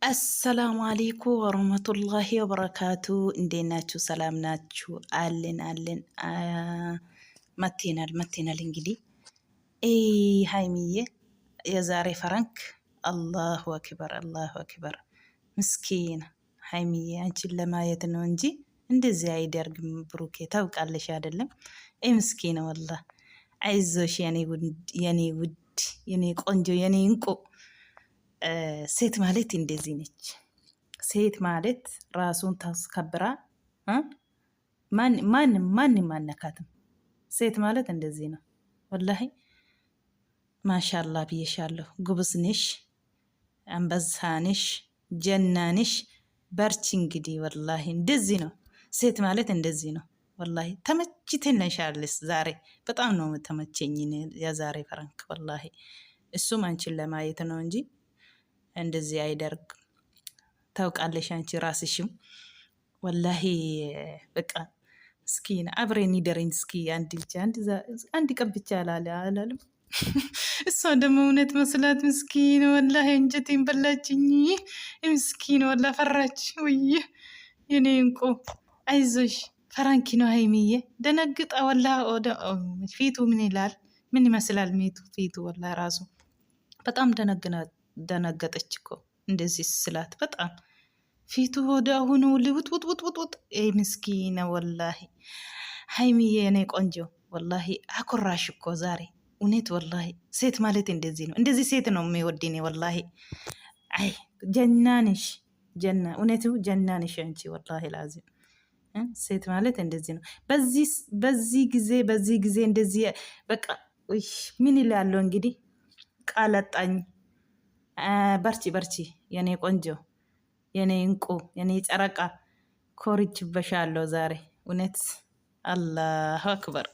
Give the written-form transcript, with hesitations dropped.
السلام عليكم ورحمة الله وبركاته. انديناتشو سلام ناتشو آلن متينا الانجلي هاي مية يا زاري فرنك. الله أكبر الله أكبر مسكينة هاي مية أنت لما يتنونجي እንደዚህ አይደርግ ብሩኬ ታውቃለሽ አይደለም? مسكينة والله عايزوش የኔ ውድ የኔ ቆንጆ የኔ እንቁ ሴት ማለት እንደዚህ ነች። ሴት ማለት ራሱን ታስከብራ ማንም አነካትም። ሴት ማለት እንደዚህ ነው። ወላሂ ማሻአላ ብዬሻለሁ። ጉብስ ነሽ፣ አንበሳ ነሽ፣ ጀና ነሽ። በርቺ እንግዲህ ወላሂ እንደዚህ ነው። ሴት ማለት እንደዚህ ነው። ወላሂ ተመችተንሻልስ። ዛሬ በጣም ነው ተመቸኝ የዛሬ ፈረንክ ወላሂ። እሱም አንቺን ለማየት ነው እንጂ እንደዚህ አይደርግም። ታውቃለሽ አንቺ ራስሽም ወላሂ በቃ እስኪን አብሬን ይደረኝ እስኪ አንድ ቀን ብቻ አላለም። እሷ ደግሞ እውነት መስላት ምስኪን ወላሂ እንጀቴን በላችኝ። ምስኪን ወላ ፈራች። ውይ የኔ እንቁ አይዞሽ ፈራንኪ ነው ሀይሚዬ። ደነግጣ ወላ ፊቱ ምን ይላል? ምን ይመስላል ፊቱ ወላ ራሱ በጣም ደነገጠች እኮ እንደዚህ ስላት በጣም ፊቱ ወደ አሁኑ ልውጥ ምስኪነ ወላሂ ሀይሚዬ የኔ ቆንጆ ወላሂ አኮራሽ እኮ ዛሬ እውነት ወላሂ። ሴት ማለት እንደዚህ ነው። እንደዚህ ሴት ነው የሚወድኔ ወላሂ። አይ ጀናንሽ ጀና እውነቱ ጀናንሽ አንቺ ወላሂ ላዚም ሴት ማለት እንደዚህ ነው። በዚህ ጊዜ እንደዚህ በቃ ምን ይላለው እንግዲህ ቃለጣኝ። በርቺ የኔ ቆንጆ የኔ እንቁ የኔ ጨረቃ ኮርችበሻለሁ ዛሬ እውነት። አላሁ አክበር